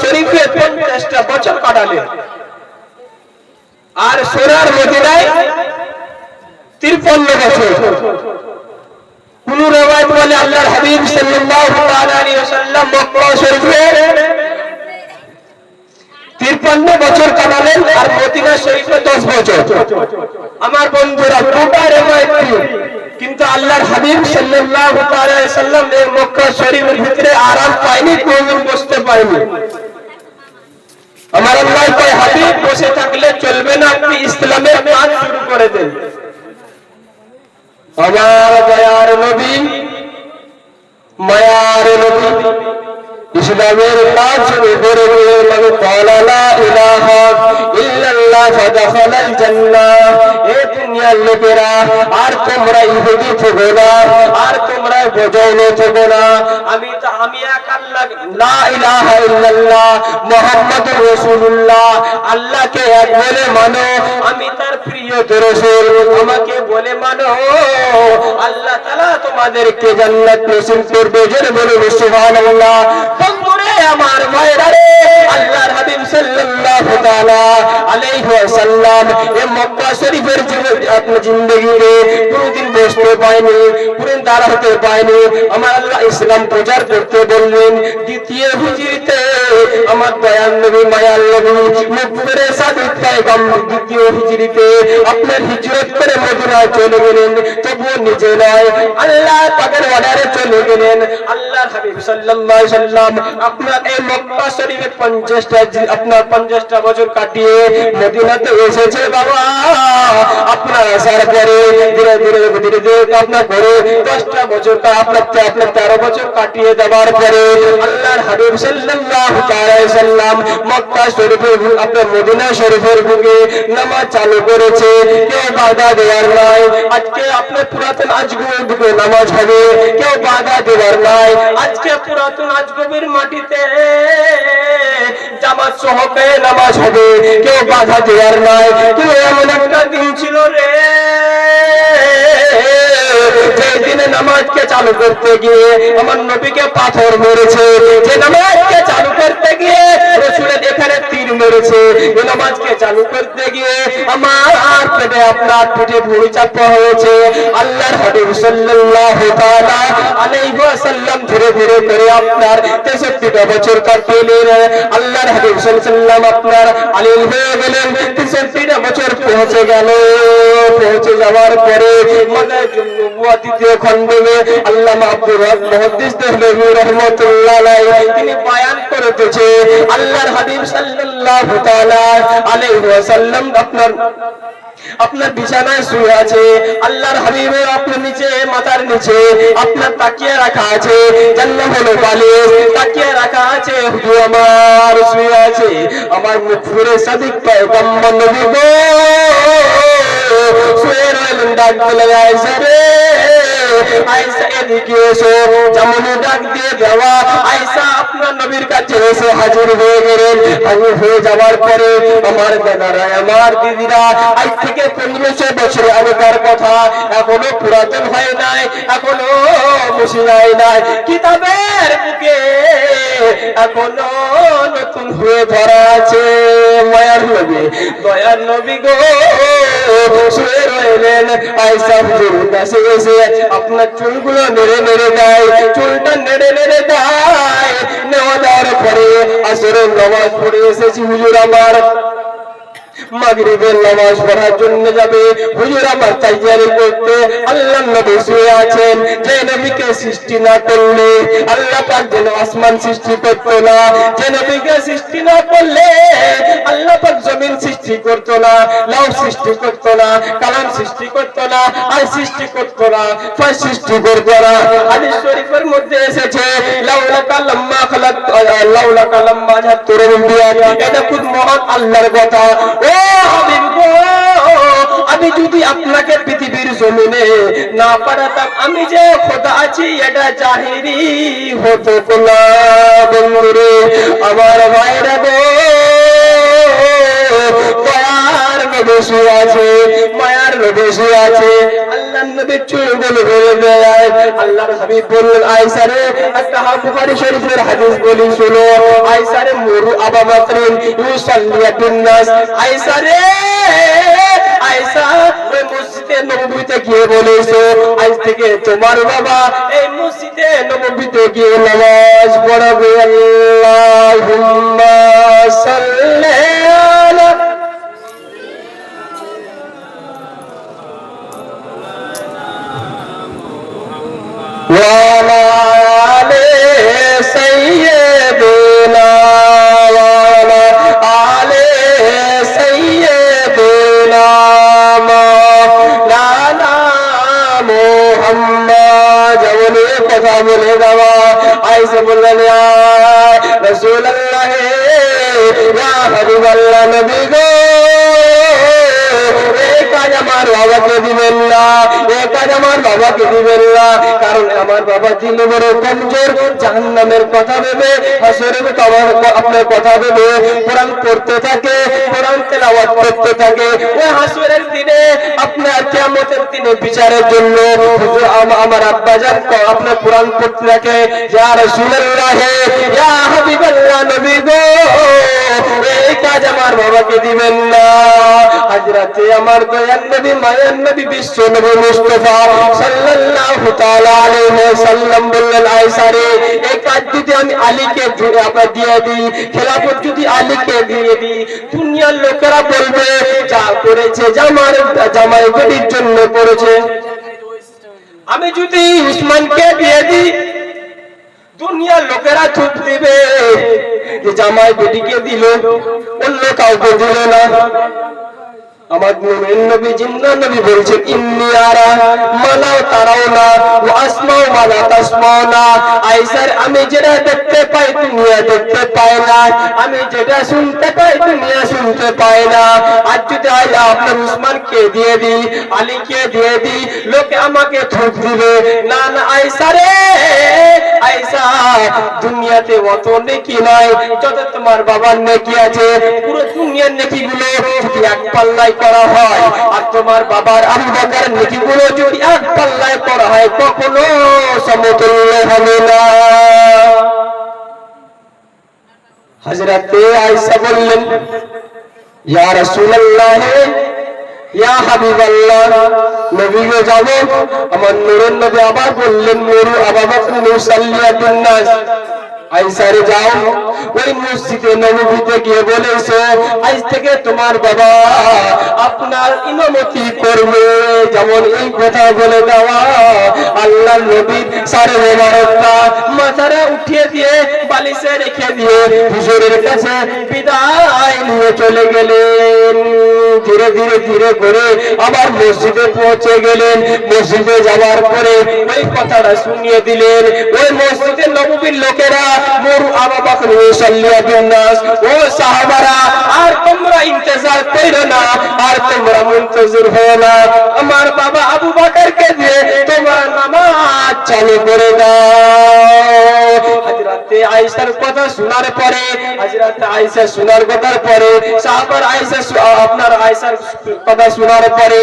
শরীফে 50টা বছর কাটালেন, আর সোনার মদিনায় 53 বছর। কোন রওয়ায়াত বলে আল্লাহর হাবিব সাল্লাল্লাহু আলাইহি ওয়াসাল্লাম মক্কা শরীফে 53 বছর কাটালেন, আর মদিনা শরীফে 10 বছর। আমার বন্ধুরা, দুটো রওয়ায়াত, কিন্তু আল্লাহর হাবিব সাল্লাল্লাহু আলাইহি ওয়াসাল্লাম এই মক্কা শরীফের ভিতরে আরাম পায়নি, কোনদিন বসতে পায়নি। আমার আল্লাহ কয়, হাবিব বসে থাকলে চলবে না, আপনি ইসলামের কাজ শুরু করে দেন। আমার দয়ার নবী, মায়ার নবী ইসলামের কাজ শুরু করে দিলেন। ক্বালা লা ইলাহা ইল্লাল্লাহ ফাদাখালাল জান্নাহ। এ দুনিয়ার লোকেরা, আর তোমরা ইহুদি থেকো না, আর তোমরা বজাইনে থেকো না, আমি এক আল্লাহ, লা ইলাহা ইল্লাল্লাহ মুহাম্মাদুর রাসূলুল্লাহ, আল্লাহকে এক বলে মানো, আমি তার প্রিয় রাসূল, আমাকে বলে মানো, আল্লাহ তাআলা তোমাদেরকে জান্নাত নসিব করবে। জোরে বলুন সুবহানাল্লাহ। বন্ধুরে আমার ভাইরা রে, আল্লাহর হাবিব সাল্লাল্লাহু তাআলা আলাইহি ওয়াসাল্লাম এই মক্কা শরীফের আপনার জিন্দেগিতে কোনদিন বসতে পায়নি, কোনদিন দাঁড়াতে পায়নি। আমার আল্লাহ ইসলাম প্রচার করতে বললেন দ্বিতীয় হিজরিতে। আমার দয়াল নবী, মায়ার নবী, মুকবিরে সাদিক পয়গম্বর দ্বিতীয় হিজরিতে আপনার হিজরত করে মদিনায় চলে গেলেন। তবুও নিজে নয়, আল্লাহ পাকের অর্ডারে চলে গেলেন। আল্লাহর হাবিব সাল্লাল্লাহু আলাইহি ওয়াসাল্লাম আপনার এই মক্কা শরীফে 50টা বছর কাটিয়ে মদিনাতে এসেছে। বাবা, আপনার আসার পরে ধীরে ধীরে ধীরে ধীরে আপনার পরে 10টা বছর, আপনার 13 বছর কাটিয়ে দেওয়ার পরে আল্লাহর হাবিব সাল্লাল্লাহু আলাইহি ওয়াসাল্লাম মক্কা শরীফে, আপনার মদিনা শরীফের বুকে নামাজ চালু করেছে। কেউ বাধা দেওয়ার নাই। আজকে আপনার পুরাতন আজগবের বুকে নামাজ হবে, কেউ বাধা দেওয়ার নাই। আজকে পুরাতন আজগবের মাটিতে জামাত সহকারে নামাজ হবে, কেউ বাধা দেওয়ার নাই। কেউ এমন একটা দিন ছিল রে, যে দিনে নামাজকে চালু করতে গিয়ে আমার নবীকে পাথর মেরেছে, যে নামাজকে চালু করতে গিয়ে রাসূলের এখানে তীর মেরেছে, এই নামাজকে চালু করতে গিয়ে আমার পেটে, আপনার পেটে ভুঁড়ি চাপা হয়েছে। আল্লাহর হাবিব সাল্লাল্লাহু তাআলা আলাইহি ওয়াসাল্লাম ধীরে ধীরে করে আপনার 63টা বছর কাটিয়ে আল্লাহর হাবিব সাল্লাল্লাহু আলাইহি ওয়াসাল্লাম আপনার আলীম হয়ে গেলেন। 63টা বছর পৌঁছে গেল। পৌঁছে যাওয়ার পরে দ্বিতীয় খণ্ডে আল্লামা আব্দুর রাজ্জাক মুহাদ্দিস দেহলভী রাহমাতুল্লাহ আলাইহি তিনি বয়ান করেছে, আল্লাহর হাবিব সাল্লাল্লাহু তাআলা আলাইহি ওয়াসাল্লাম আপনার বিছানায় শুয়ে আছে। আল্লাহর হাবিবের আপনার নিচে, মাথার নিচে আপনার তাকিয়ে রাখা আছে, জান্নাত হলো বালিশ, তাকিয়ে রাখা আছে। হুজুর আমার শুয়ে আছে। আমার মুখফুরে সাদিক পয়গম্বর নবী গো শুয়ে রইলেন। ডাক দিলে আয়েশা রে, আয়েশা এদিকে এসো। যেমন ডাক দিয়ে দেওয়া আয়েশা আপনার নবীর কাছে এসে হাজির হয়ে গেলেন। হাজির হয়ে যাওয়ার পরে আমার দাদারা, আমার দিদিরা, আজ থেকে 1500 বছর আগেকার কথা এখনো পুরাতন হয় নাই, এখনো মুছে যায় নাই। কিতাবের বুকে এখনো নতুন হয়ে ধরা আছে। মায়ার নবী, দয়ার নবী গো শুয়ে রইলেন। আয়েশা হুজুর কাছে এসে আপনার চুলগুলো নেড়ে নেড়ে দেয়, চুলটা নেড়ে নেড়ে দেয়। নেওয়া দেওয়ার পরে আসরের নামাজ পড়ে এসেছি হুজুর আমার, মাগরিবের নামাজ পড়ার জন্য যাবে। হুজুর আমার তাইয়ারি করতে আল্লাহর নবী শুয়ে আছেন। যে নবীকে সৃষ্টি না করলে আল্লাহ পাক যেন আসমান সৃষ্টি করতো না, যে নবীকে সৃষ্টি না করলে আল্লাহ পাক জমিন সৃষ্টি করতো না, লাউ সৃষ্টি করতো না, কালাম সৃষ্টি করতো না, আর সৃষ্টি করতো না, ফার সৃষ্টি করতো না। হাদিস শরীফের মধ্যে এসেছে লাউলাকা লাম্মা খালাক, লাউলাকা লাম্মা জাতুর বিয়া। এটা খুব মহান আল্লাহর কথা। ও হাবিব গো, আমি যদি আপনাকে পৃথিবীর জমিনে না পাঠাতাম, আমি যে খোদা আছি এটা জাহিরি হতো না। বন্ধুরে আমার ভাইরা গো, দয়ার নবী শুয়ে আছে, মায়ার লোভে শুয়ে আছে। আল্লাহর নবীর চুলগুলো ধরে দেয়। আল্লাহর হাবিব বললেন, আয়েশা রে, একটা বুখারী শরীফের হাদিস বলি শুনো। আয়েশা রে, মুরু আবু বকরিন ইউসাল্লি বিন নাস। আয়েশা রে, আয়েশা ওই মসজিদে নববীতে গিয়ে বলেছো, আজ থেকে তোমার বাবা এই মসজিদে নববীতে গিয়ে নামাজ পড়াবে। আল্লাহুম্মা সাল্লি আলা ওয়া আলা আলি সাইয়্যিদিনা ওয়া আলা আলি সাইয়্যিদিনা মাওলানা মুহাম্মদ। বলে কথা বলে দেওয়া। আয়েশা বললেন, ইয়া রাসূলুল্লাহ, ইয়া হাবিবাল্লাহ, নবী গো, এই কাজ আমার বাবাকে দিবেন না, এই কাজ আমার বাবাকে দিবেন না। কারণ আমার বাবা দিল বড় কমজোর, জাহান্নামের কথা ভেবে, হাসরের আপনার কথা ভেবে কোরআন পড়তে থাকে, কোরআন তেলাওয়াত করতে থাকে। ওই হাসরের দিনে আপনার কিয়ামতের দিনে বিচারের জন্য হুজুর আমার আব্বাজান আপনার কোরআন পড়তে থাকে। ইয়া রাসূলুল্লাহ, ইয়া হাবিবাল্লাহ, নবী গো, এই কাজ আমার বাবাকে দিবেন না। হযরতে আমার দয়ার নবী, মায়ের নবী, বিশ্ব নবী মুস্তাফা সাল্লাল্লাহু তাআলা আলাইহি ওয়াসাল্লাম বললেন, আয়েশা রে, এই কাজ যদি আমি আলীকে দিয়ে দিই, খেলাফত যদি আলীকে দিয়ে দিই, দুনিয়ার লোকেরা বলবে যা করেছে জামাই বেটির জন্য করেছে। আমি যদি উসমানকে দিয়ে দিই, দুনিয়ার লোকেরা চুপ দিবে যে জামাই বেটিকে দিল, অন্য কাউকে দিল না। আমার মুমিন নবী, জিন্দা নবী বলছেন, ইন্নী আরা মালাও তারাও না, ওয়া আসমাউ মালা তাসমাউ না। আয়েশার, আমি যেটা দেখতে পাই দুনিয়া দেখতে পায় না, আমি যেটা শুনতে পাই দুনিয়া শুনতে পায় না। আজ যদি আপনার উসমানকে দিয়ে দিই, আলীকে দিয়ে দিই, লোকে আমাকে থুপ দিবে। না না আয়েশা রে, আয়েশা, দুনিয়াতে অত নেকি নাই যত তোমার বাবার নেকি আছে। পুরো দুনিয়ার নেকিগুলো যদি এক পাল্লায় করা হয়, আর তোমার বাবার আবু বকরের নেকিগুলো যদি এক পাল্লায় করা হয়, কখনো সমতুল্য হবে না। হযরতে আয়েশা বললেন, ইয়া রাসূলুল্লাহ, ইয়া হাবিবাল্লাহ, নবী গো, যাবো। আমার নূরের নবী আবার বললেন, মুরু আবু বকর ইউসাল্লি বিন নাস। আয়েশা রে, যাও, ওই মসজিদে নববীতে গিয়ে বলেছো, আজ থেকে তোমার বাবা আপনার ইমামতি করবে। যেমন এই কথা বলে দেওয়া, আল্লাহর নবীর সারে মোবারকটা মাথাটা উঠিয়ে দিয়ে বালিশে রেখে দিয়ে হুজুরের কাছে বিদায় নিয়ে চলে গেলেন। ধীরে ধীরে ধীরে করে আবার মসজিদে পৌঁছে গেলেন। মসজিদে যাওয়ার পরে ওই কথাটা শুনিয়ে দিলেন। ওই মসজিদে নববীর লোকেরা, মুরু আবু বকর ইউসাল্লি বিন নাস, ও সাহাবারা, আর তোমরা ইন্তজার করো না, আর তোমরা মুনতাজির হও না, আমার বাবা আবু বকরকে দিয়ে তোমরা নামাজ চালু করে দাও। হযরতে আয়েশার কথা শোনার পরে, হযরতে আয়েশা শোনার কথার পরে, সাহাবার আয়েশা আপনার আয়েশার কথা শোনার পরে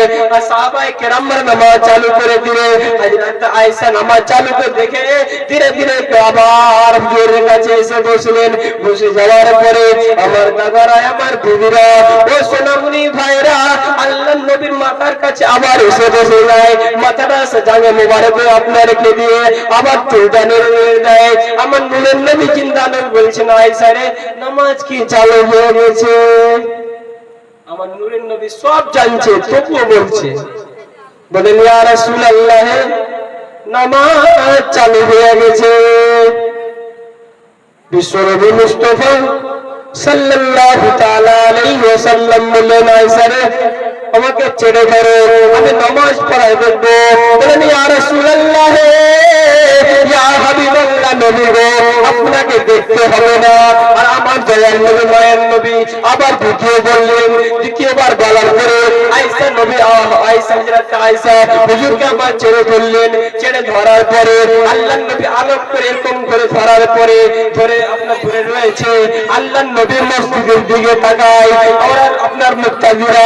সাহাবায়ে কেরামরা নামাজ চালু করে দিলে। হযরতে আয়েশা নামাজ চালু করে দেখে ধীরে ধীরে আবার হুজুরের কাছে এসে বসলেন। বসে যাওয়ার পরে আমার দাদারা, আমার দিদিরা, ও সোনামণি ভাইরা আল্লাহর নবীর মাথার কাছে আবার এসে বসে যায়। মাথাটা সাজানো মোবারক আপনার রেখে দিয়ে আবার চুলটা নেড়ে দেয়। আমার নূরের নবী জিন্দা নবী বলছেন, আয়েশা রে, নামাজ কি চালু হয়ে গেছে? আমার নূরের নবী সব জানছে, তবুও বলছে, বলেন, ইয়া রাসূলুল্লাহ, নামাজ চালু হয়ে গেছে। বিশ্বনবী মুস্তাফা সাল্লাল্লাহু তাআলা আলাইহি ওয়াসাল্লাম বললেন, আয়েশা রে, আমাকে ছেড়ে ধরো, আমি নামাজ পড়াই দেব। বলেন, ইয়া রাসূলুল্লাহ, ইয়া হাবিবাল্লাহ, আল্লাহ নবী গো আপনাকে দেখতে হবে না। আর আমার দয়াল নবী মায়ের নবী আবার দ্বিতীয়বার বলার পরে আয়েশা নবী আয়েশা হযরত আয়েশা হুজুরকে আবার ছেড়ে ধরলেন। ছেড়ে ধরার পরে আল্লাহর নবী আলোক করে এরকম করে ধরার পরে ধরে আপনার ধরে রয়েছে। আল্লাহর নবী মসজিদের দিকে তাকায়। আর আপনার মুত্তাজিরা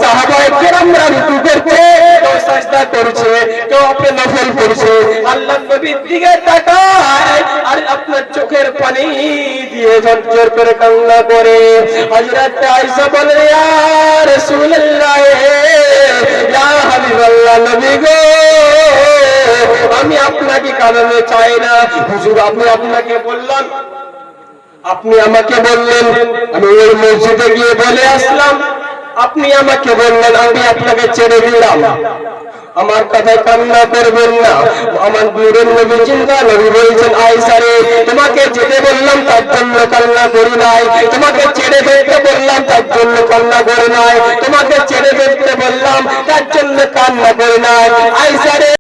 সাহাবায়ে কেরামরা রুকু করছে, কেউ সাজদা করছে, কেউ আপনি নফল করছে। আল্লাহর নবীর দিকে তাকায় আর আপনার চোখের পানি দিয়ে ঝরঝর করে কান্না করে। হযরত আয়েশা বলে ইয়া রাসূলুল্লাহ ইয়া হাবিবাল্লাহ নবী গো আমি আপনাকে কাঁদাতে চাই না। হুজুর আমি আপনাকে বললাম, আপনি আমাকে বললেন, আমি ওই মসজিদে গিয়ে বলে আসলাম, আপনি আমাকে বললেন, আমি আপনাকে ছেড়ে দিলাম। আমার কথায় কান্না করবেন না। আমার নূরের নবী জিন্দা নবী বলেছেন আয়েশা রে তোমাকে যেতে বললাম তার জন্য কান্না করি নাই, তোমাকে ছেড়ে ফেলতে বললাম তার জন্য কান্না করি নাই, তোমাকে ছেড়ে ফেলতে বললাম তার জন্য কান্না করি নাই। আয়েশা রে